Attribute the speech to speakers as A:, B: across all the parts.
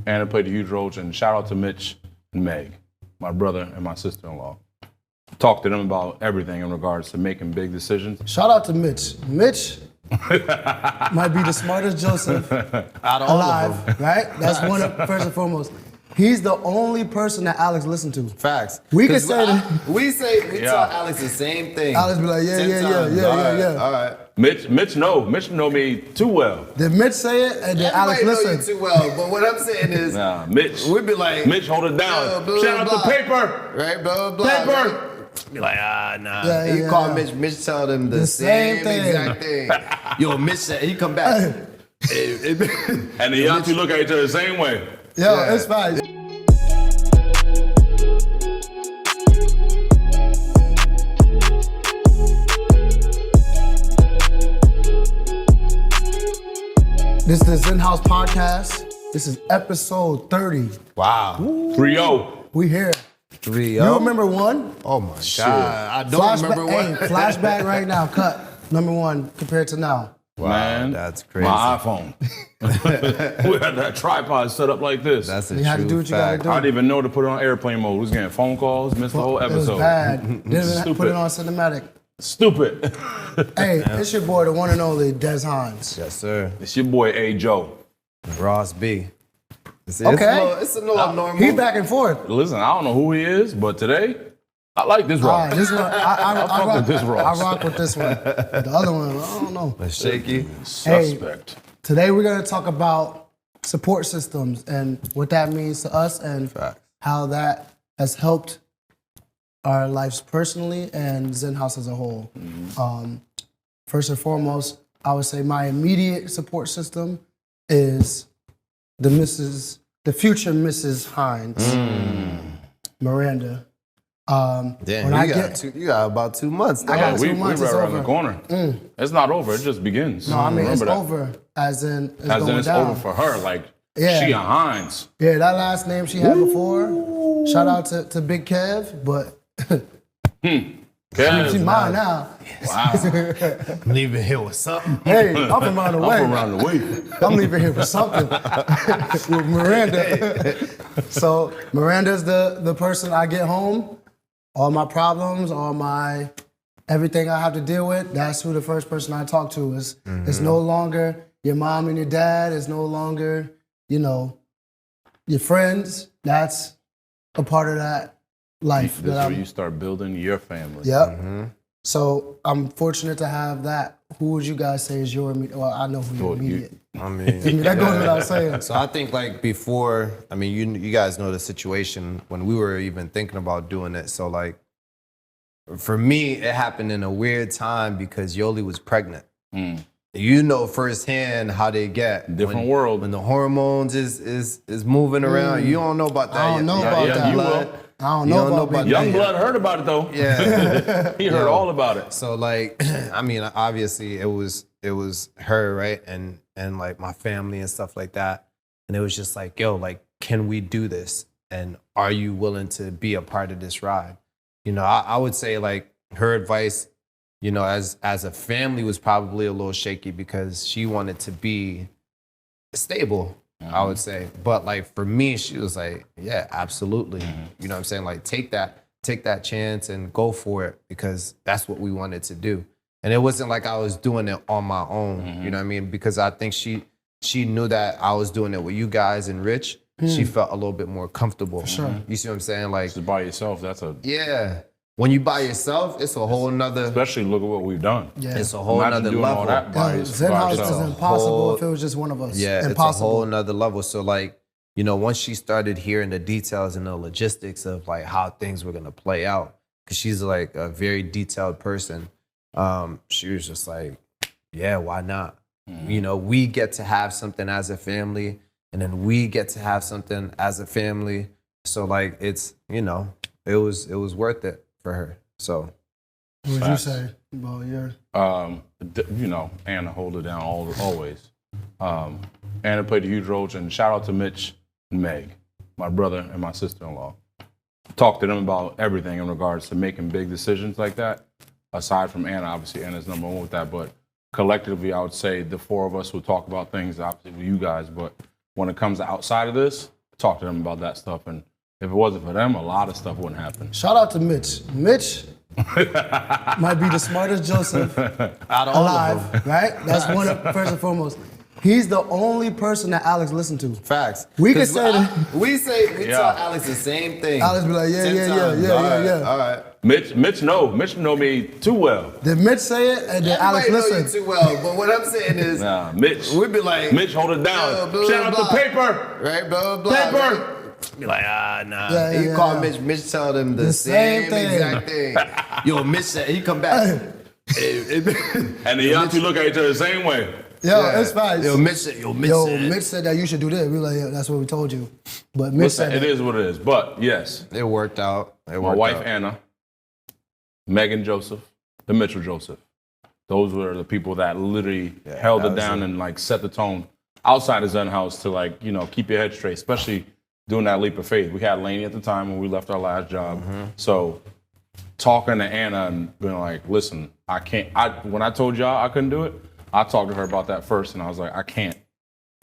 A: Anna played a huge role, and shout out to Mitch and Meg, my brother and my sister-in-law. Talk to them about everything in regards to making big decisions.
B: Shout out to Mitch. Mitch might be the smartest Joseph alive, right? That's one of, first and foremost. He's the only person that Alex listened to.
C: Facts.
B: We could say that.
C: We tell Alex the same thing.
B: Alex be like, yeah.
C: All right.
A: Mitch know me too well.
B: Did Mitch say it and then Alex
C: Everybody know
B: listen?
C: you too well, but what I'm saying is,
A: Nah, Mitch.
C: we'd be like,
A: Mitch, hold it down.
C: blah,
A: Shout out
C: blah,
A: to Paper.
C: right? Blah, blah, blah.
A: Paper.
C: Right? Be like, nah.
B: Yeah,
C: You call Mitch. Mitch tell them the same
B: thing.
C: exact thing. Yo, Mitch said, he come back.
A: And the young two look at each other the same way.
B: Yo,
C: Yeah.
B: it's fine. This is the XenHouse podcast. This is episode 30.
C: Wow.
A: 3-0.
B: We here.
C: 3-0.
B: You remember one?
C: Oh my God. I don't remember what.
B: Hey, flashback right now. Cut. Number one compared to now.
C: Wow,
A: Man,
C: that's crazy.
A: My iPhone. We had that tripod set up like this.
C: That's a
B: You had to
C: true
B: do what you gotta
C: fact.
B: do.
A: I didn't even know to put it on airplane mode. We was getting phone calls, missed the whole
B: It was
A: episode.
B: bad. Didn't even
A: Stupid.
B: put it on cinematic.
A: Stupid.
B: Hey, it's your boy, the one and only Des Hines.
C: Yes, sir.
A: It's your boy A. Joe.
C: Ross B. It's
B: Okay.
C: It's a little normal.
B: He back and forth.
A: Listen, I don't know who he is, but today, I like this
B: All
A: rock.
B: right, this one, I
A: fuck
B: rock
A: with this Ross.
B: I rock with this one. The other one, I don't know.
C: It's shaky.
A: Suspect.
B: Today we're gonna talk about support systems and what that means to us and
C: Facts.
B: how that has helped our lives personally and XenHouse as a whole. First and foremost, I would say my immediate support system is the future Mrs. Hines, Miranda.
C: Damn,
B: when
C: you got about 2 months.
B: I got
A: we
B: 2 months,
A: right
B: it's
A: around the
B: over.
A: corner. It's not over. It just begins.
B: No, I mean, it's
A: Remember that.
B: over, as in it's
A: As
B: going
A: in it's
B: down.
A: over for her. Like,
B: Yeah.
A: she a Hines.
B: Yeah, that last name she had before, shout out to Big Kev, but
A: Kev,
B: she's mine now.
A: wow.
C: I'm leaving here with something.
B: Hey, I'm from around the way.
A: I'm around the way.
B: I'm leaving here for something with Miranda. So Miranda's the person I get home, all my problems, all my everything I have to deal with. That's who the first person I talk to is. It's no longer your mom and your dad. It's no longer, your friends. That's a part of that life.
A: This is
B: that
A: where you start building your family.
B: Yep. So I'm fortunate to have that. Who would you guys say is your immediate? Well, I know who your
A: Well, you-
B: immediate.
C: I mean,
B: That goes without saying.
C: So I think like before, I mean, you guys know the situation when we were even thinking about doing it. So like, for me, it happened in a weird time because Yoli was pregnant. You know firsthand how they get
A: Different world.
C: when the hormones is moving around. You don't know about that.
B: I don't know
C: yet.
B: about
A: yeah,
B: that.
A: you will.
B: I don't
C: You
B: know
C: don't know
B: about
C: about
B: Big
C: that.
A: Young blood heard about it though.
C: Yeah.
A: He heard all about it.
C: So like, I mean, obviously it was her, right? And like my family and stuff like that. And it was just like, yo, like, can we do this? And are you willing to be a part of this ride? I would say like her advice, as a family was probably a little shaky because she wanted to be stable, I would say. But like for me, she was like, yeah, absolutely. You know what I'm saying? Like take that chance and go for it because that's what we wanted to do. And it wasn't like I was doing it on my own, you know what I mean? Because I think she knew that I was doing it with you guys and Rich. She felt a little bit more comfortable.
B: sure.
C: You see what I'm saying? Like,
A: Just by yourself, that's a,
C: yeah. When you by yourself, it's a whole nother,
A: especially look at what we've done.
B: Yeah.
C: it's a whole
A: Imagine
C: nother
A: doing
C: level.
A: all that by
B: XenHouse is
A: yourself.
B: impossible
C: Whole-
B: if it was just one of us.
C: Yeah, it's a
B: impossible.
C: whole nother level. So like, once she started hearing the details and the logistics of like how things were gonna play out, because she's like a very detailed person, she was just like, yeah, why not? We get to have something as a family, and then we get to have something as a family. So like, it's it was worth it for her. So
B: What would you
A: Facts.
B: say about your?
A: Anna hold it down always. Anna played a huge role, and shout out to Mitch and Meg, my brother and my sister-in-law. Talk to them about everything in regards to making big decisions like that. Aside from Anna, obviously Anna's number one with that, but collectively I would say the four of us will talk about things, obviously with you guys, but when it comes to outside of this, talk to them about that stuff. And if it wasn't for them, a lot of stuff wouldn't happen.
B: Shout out to Mitch. Mitch might be the smartest Joseph
C: Out of all of them.
B: alive, right? That's one of, first and foremost. He's the only person that Alex listened to.
C: Facts.
B: We could
C: 'Cause
B: say that.
C: we
A: Yeah.
C: tell Alex the same thing.
B: Alex be like, yeah,
C: 10
B: yeah,
C: times.
B: yeah.
C: All right.
A: Mitch know me too well.
B: Did Mitch say it and then Alex
C: Everybody know you
B: listened?
C: too well, but what I'm saying is,
A: Nah, Mitch.
C: we'd be like,
A: Mitch, hold it down.
C: Yo, blah,
A: Shout out
C: blah,
A: to Paper.
C: right, blah, blah, blah.
A: Paper.
C: Right? Be like, nah.
B: Yeah,
C: He
B: yeah,
C: called
B: yeah.
C: Mitch tell them the
B: same
C: same
B: thing.
C: exact thing. Yo, Mitch said, he come back.
A: And the y'all two look at each other the same way.
B: Yo,
C: Yeah.
B: it's fine.
C: Yo, Mitch said,
B: Mitch said that you should do this. We were like, yeah, that's what we told you. But Mitch
A: Listen,
B: said
A: it
B: that.
A: is what it is. But yes,
C: It worked out.
A: my wife Anna, Megan Joseph, the Mitchell Joseph. Those were the people that literally held
C: that
A: it
C: was
A: down
C: it.
A: and like set the tone outside of XenHouse to like, keep your head straight, especially doing that leap of faith. We had Laney at the time when we left our last job. So talking to Anna and being like, listen, I can't, when I told y'all I couldn't do it, I talked to her about that first and I was like, I can't.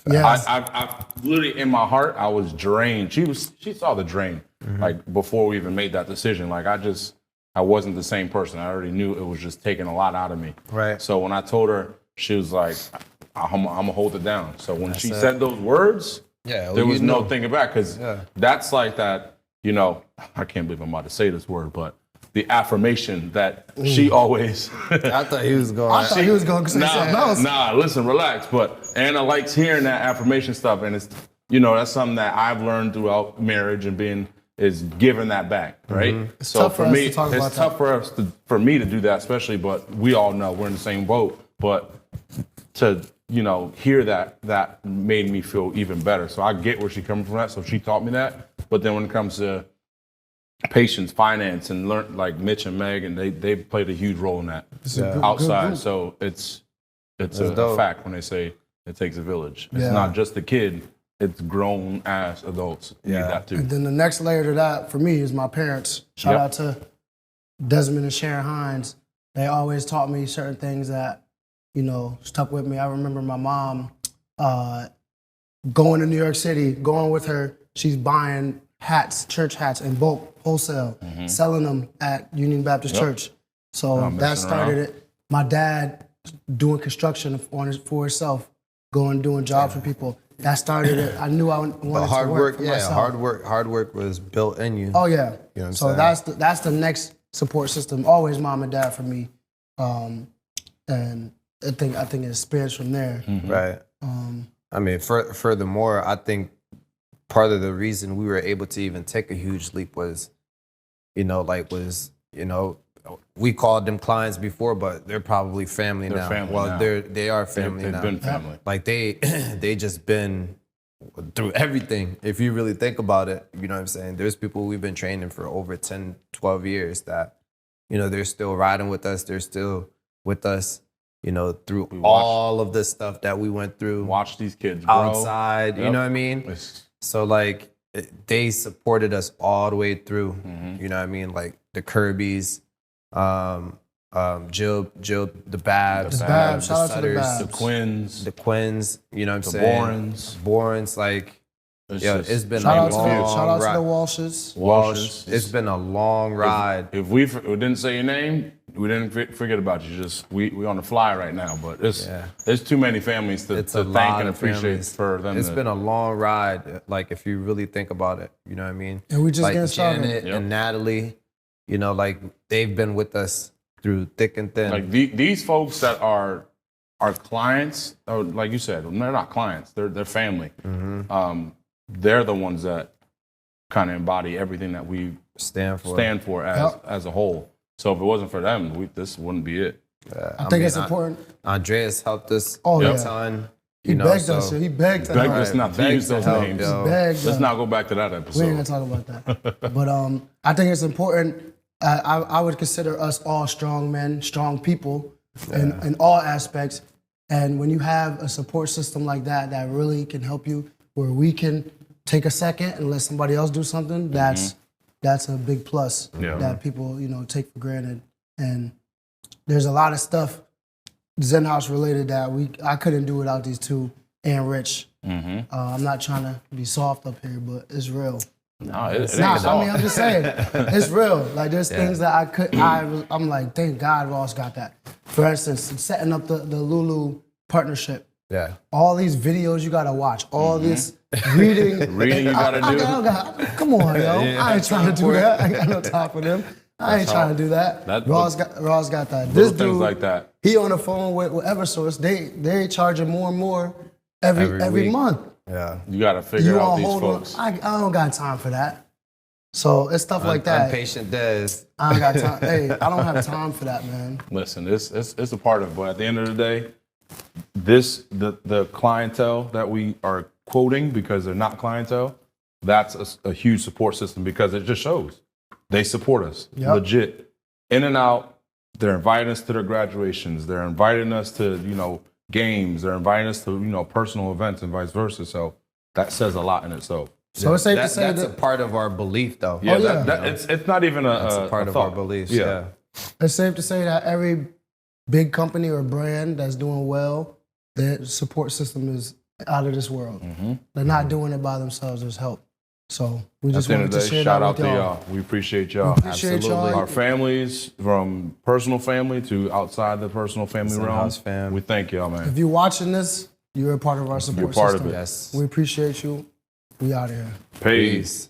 B: Yes.
A: I literally in my heart, I was drained. She saw the drain like before we even made that decision. Like I wasn't the same person. I already knew it was just taking a lot out of me.
C: Right.
A: So when I told her, she was like, I'm gonna hold it down. So when she
C: it.
A: said those words,
C: Yeah,
A: there
C: you
A: was no
C: know.
A: thinking back because that's like that, I can't believe I'm about to say this word, but the affirmation that she always
C: I thought he was going.
B: I thought he was going to say something else.
A: Nah, listen, relax. But Anna likes hearing that affirmation stuff, and it's that's something that I've learned throughout marriage and is giving that back, right?
B: It's
A: So
B: tough for
A: for
B: us
A: me,
B: to talk
A: it's
B: about
A: tough for me to do that, especially. But we all know we're in the same boat. But to hear that made me feel even better. So I get where she's coming from that. So she taught me that. But then when it comes to patience, finance, and learn like Mitch and Meg, and they played a huge role in that outside.
B: group.
A: So it's a
C: dope.
A: fact when they say it takes a village. It's
B: Yeah.
A: not just the kid; it's grown ass adults need that too.
B: And then the next layer to that for me is my parents. Shout
A: Yep.
B: out to Desmond and Sharon Hines. They always taught me certain things that, stuck with me. I remember my mom going to New York City, going with her. She's buying hats, church hats in bulk, wholesale, selling them at Union Baptist Church. So
A: Not
B: that
A: messing
B: started
A: around.
B: it. My dad doing construction for himself, doing jobs for people. That started it. I knew I wanted
C: But hard
B: to
C: work,
B: for myself.
C: hard work was built in you.
B: Oh yeah.
C: You know what I'm
B: So
C: saying?
B: that's the next support system. Always mom and dad for me, and I think it expands from there.
C: Right. I mean, furthermore, I think part of the reason we were able to even take a huge leap was, we called them clients before, but they're probably family
A: They're
C: now.
A: family
C: well,
A: now.
C: they are family
A: They've
C: now.
A: been family.
C: Like they just been through everything. If you really think about it, you know what I'm saying? There's people we've been training for over 10, 12 years that, they're still riding with us. They're still with us, through all of the stuff that we went through
A: Watch these kids grow.
C: outside. You
A: Yep.
C: know what I mean?
A: It's-
C: So like they supported us all the way through. You know what I mean? Like the Kirbys, Jill, the Babs,
B: The Babs,
C: the
B: shout out to the
C: Sutters,
B: Babs.
A: the Quins,
C: the Quins. You know what I'm
A: the
C: saying?
A: Borans.
C: Borans, like it's been
B: Shout
C: a
B: out to
C: long
B: the
C: ride.
B: Walshes.
A: Walshes.
C: It's been a long ride.
A: If we didn't say your name, we didn't forget about you. Just we on the fly right now, but there's too many families to
C: It's a
A: thank
C: lot
A: and
C: of
A: appreciate
C: families.
A: for them.
C: It's been a long ride, like if you really think about it. You know what I mean?
B: And we just
C: like
B: getting started.
C: Janet
A: Yep.
C: and Natalie, like they've been with us through thick and thin.
A: like these folks that are clients, or like you said, they're not clients. They're family. They're the ones that kind of embody everything that we
C: stand for.
A: stand for as a whole. So if it wasn't for them, this wouldn't be it.
B: I think it's important.
C: Andreas helped us
B: Oh,
C: a
B: yeah.
C: ton.
B: He begged us. He begged us.
A: Beg us not to
C: Begged
A: use
C: to
A: those
C: help,
A: names.
C: yo.
B: Begged
A: Let's
B: us.
A: not go back to that
B: We ain't
A: episode.
B: gonna talk about that. But I think it's important. I would consider us all strong men, strong people in all aspects. And when you have a support system like that really can help you, where we can take a second and let somebody else do something, that's a big plus that people take for granted. And there's a lot of stuff XenHouse related that I couldn't do without these two and Rich. I'm not trying to be soft up here, but it's real.
A: No, it ain't
B: Nah, I
A: soft.
B: mean, I'm just saying, it's real. Like, there's things that I'm like, thank God Ross got that. For instance, setting up the Lulu partnership.
C: Yeah.
B: All these videos you gotta watch, all this reading.
A: Reading you gotta do.
B: Come on, yo. I ain't trying to do that. I ain't got no time for them. I ain't trying to do that. Ross got that. This
A: Little things
B: dude,
A: like that.
B: he on the phone with EverSource. They charging more and more every
C: week.
B: month.
C: Yeah.
A: You got to figure out
B: on
A: these
B: hold
A: folks.
B: on. I don't got time for that. So it's stuff like that.
C: Impatient Des.
B: I ain't got time. Hey, I don't have time for that, man.
A: Listen, it's a part of it. But at the end of the day, the clientele that we are quoting, because they're not clientele, that's a huge support system, because it just shows they support us legit, in and out. They're inviting us to their graduations. They're inviting us to games. They're inviting us to personal events and vice versa. So that says a lot in itself.
B: So it's safe to say
C: that's a part of our belief, though.
A: Yeah,
B: yeah.
A: It's not even
C: That's
A: a
C: a part of
A: thought.
C: our beliefs.
A: Yeah.
B: it's safe to say that every big company or brand that's doing well, their support system is out of this world. They're not doing it by themselves. There's help. So we
A: At
B: just
A: the end
B: wanted
A: of
B: to
A: the day,
B: share
A: shout
B: that
A: out
B: with
A: to
B: y'all.
A: y'all. We appreciate y'all.
B: Appreciate y'all.
A: Our families, from personal family to outside the personal family realm.
C: XenHouse fam.
A: We thank y'all, man.
B: If you're watching this, you're a part of our support
A: You're part of
B: system.
A: it.
C: Yes.
B: We appreciate you. We out of here.
A: Peace.